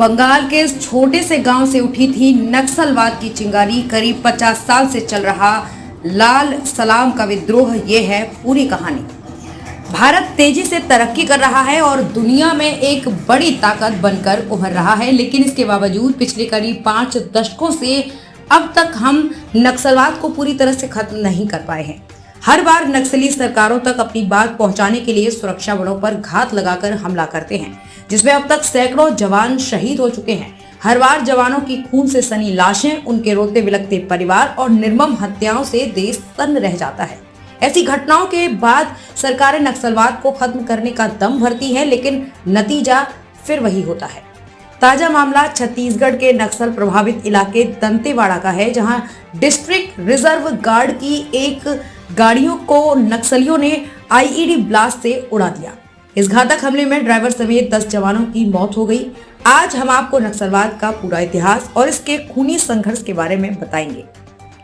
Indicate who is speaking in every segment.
Speaker 1: बंगाल के इस छोटे से गांव से उठी थी नक्सलवाद की चिंगारी। करीब 50 साल से चल रहा लाल सलाम का विद्रोह, ये है पूरी कहानी। भारत तेजी से तरक्की कर रहा है और दुनिया में एक बड़ी ताकत बनकर उभर रहा है, लेकिन इसके बावजूद पिछले करीब 5 दशकों से अब तक हम नक्सलवाद को पूरी तरह से खत्म नहीं कर पाए हैं। हर बार नक्सली सरकारों तक अपनी बात पहुंचाने के लिए सुरक्षा बलों पर घात लगाकर हमला करते हैं, जिसमें अब तक सैकड़ों जवान शहीद हो चुके हैं। हर बार जवानों की खून से सनी लाशें, उनके रोते बिलखते परिवार और निर्मम हत्याओं से देश तंग रह जाता है। ऐसी घटनाओं के बाद सरकारें नक्सलवाद को खत्म करने का दम भरती है, लेकिन नतीजा फिर वही होता है। ताजा मामला छत्तीसगढ़ के नक्सल प्रभावित इलाके दंतेवाड़ा का है, जहां डिस्ट्रिक्ट रिजर्व गार्ड की एक गाड़ियों को नक्सलियों ने आईईडी ब्लास्ट से उड़ा दिया। इस घातक हमले में ड्राइवर समेत 10 जवानों की मौत हो गई। आज हम आपको नक्सलवाद का पूरा इतिहास और इसके खूनी संघर्ष के बारे में बताएंगे।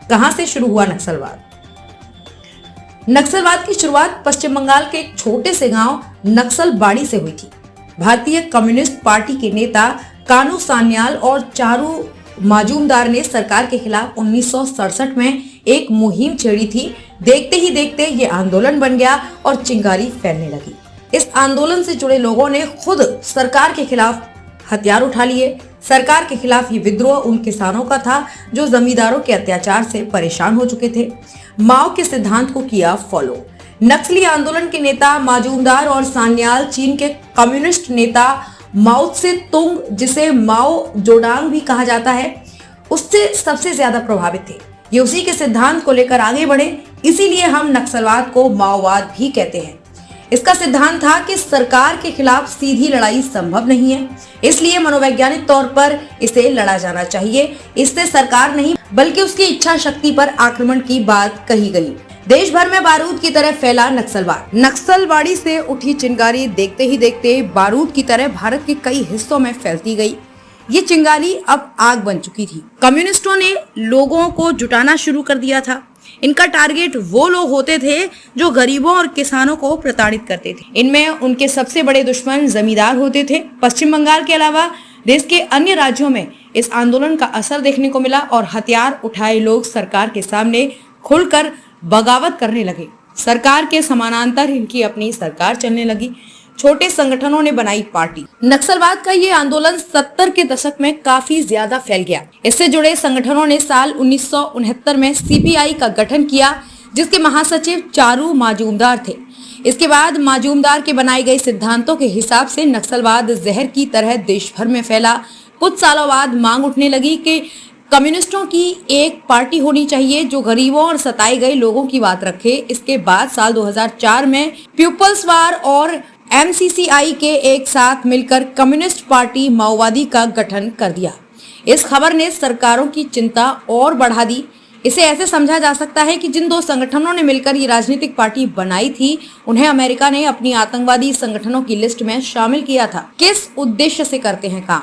Speaker 1: कहां से शुरू हुआ नक्सलवाद? नक्सलवाद की शुरुआत पश्चिम बंगाल के एक छोटे से गांव नक्सलबाड़ी से हुई थी। भारतीय कम्युनिस्ट पार्टी के नेता कानू सान्याल और चारू माजूमदार ने सरकार के खिलाफ 1967 में एक मुहिम छेड़ी थी। देखते ही देखते ये आंदोलन बन गया और चिंगारी फैलने लगी। इस आंदोलन से जुड़े लोगों ने खुद सरकार के खिलाफ हथियार उठा लिए। सरकार के खिलाफ ये विद्रोह उन किसानों का था जो जमींदारों के अत्याचार से परेशान हो चुके थे। माओ के सिद्धांत को किया फॉलो। नक्सली आंदोलन के नेता माजूमदार और सान्याल चीन के कम्युनिस्ट नेता माओ त्से तुंग, जिसे माओ जोडांग भी कहा जाता है, उससे सबसे ज्यादा प्रभावित थे। ये उसी के सिद्धांत को लेकर आगे बढ़े, इसीलिए हम नक्सलवाद को माओवाद भी कहते हैं। इसका सिद्धांत था कि सरकार के खिलाफ सीधी लड़ाई संभव नहीं है, इसलिए मनोवैज्ञानिक तौर पर इसे लड़ा जाना चाहिए। इससे सरकार नहीं बल्कि उसकी इच्छा शक्ति पर आक्रमण की बात कही गई। देश भर में बारूद की तरह फैला नक्सलवाद। नक्सलवाड़ी से उठी चिंगारी देखते ही देखते बारूद की तरह भारत के कई हिस्सों में फैलती गई। ये चिंगारी अब आग बन चुकी थी। कम्युनिस्टों ने लोगों को जुटाना शुरू कर दिया था। इनका टारगेट वो लोग होते थे जो गरीबों और किसानों को प्रताड़ित करते थे। इनमें उनके सबसे बड़े दुश्मन जमींदार होते थे। पश्चिम बंगाल के अलावा देश के अन्य राज्यों में इस आंदोलन का असर देखने को मिला और हथियार उठाए लोग सरकार के सामने खुलकर बगावत करने लगे। सरकार के समानांतर इनकी अपनी सरकार चलने लगी। छोटे संगठनों ने बनाई पार्टी। नक्सलवाद का ये आंदोलन 70 के दशक में काफी ज्यादा फैल गया। इससे जुड़े संगठनों ने साल 1969 में सीपीआई का गठन किया, जिसके महासचिव चारू माजूमदार थे। इसके बाद माजूमदार के बनाए गए सिद्धांतों के हिसाब से नक्सलवाद जहर की तरह देश भर में फैला। कुछ सालों बाद मांग उठने लगी कि कम्युनिस्टों की एक पार्टी होनी चाहिए जो गरीबों और सताए गए लोगों की बात रखे। इसके बाद साल 2004 में पीपल्स वार और एमसीसीआई के एक साथ मिलकर कम्युनिस्ट पार्टी माओवादी का गठन कर दिया। इस खबर ने सरकारों की चिंता और बढ़ा दी। इसे ऐसे समझा जा सकता है कि जिन दो संगठनों ने मिलकर ये राजनीतिक पार्टी बनाई थी, उन्हें अमेरिका ने अपनी आतंकवादी संगठनों की लिस्ट में शामिल किया था। किस उद्देश्य से करते हैं काम?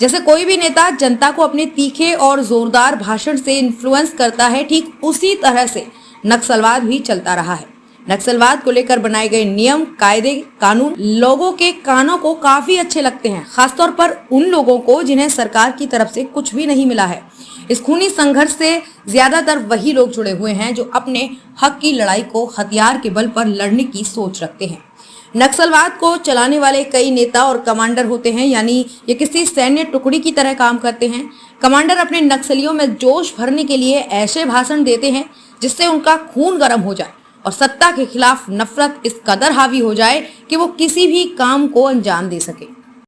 Speaker 1: जैसे कोई भी नेता जनता को अपने तीखे और जोरदार भाषण से इन्फ्लुएंस करता है, ठीक उसी तरह से नक्सलवाद भी चलता रहा है। नक्सलवाद को लेकर बनाए गए नियम, कायदे, कानून लोगों के कानों को काफी अच्छे लगते हैं, खासतौर पर उन लोगों को जिन्हें सरकार की तरफ से कुछ भी नहीं मिला है। इस खूनी संघर्ष से ज्यादातर वही लोग जुड़े हुए हैं जो अपने हक की लड़ाई को हथियार के बल पर लड़ने की सोच रखते हैं। नक्सलवाद को चलाने वाले कई नेता और कमांडर होते हैं, यानी ये किसी सैन्य टुकड़ी की तरह काम करते हैं। कमांडर अपने नक्सलियों में जोश भरने के लिए ऐसे भाषण देते हैं जिससे उनका खून गर्म हो जाए और सत्ता के खिलाफ नफरत इस कदर हावी हो जाए कि वो किसी भी काम को अंजाम दे सके।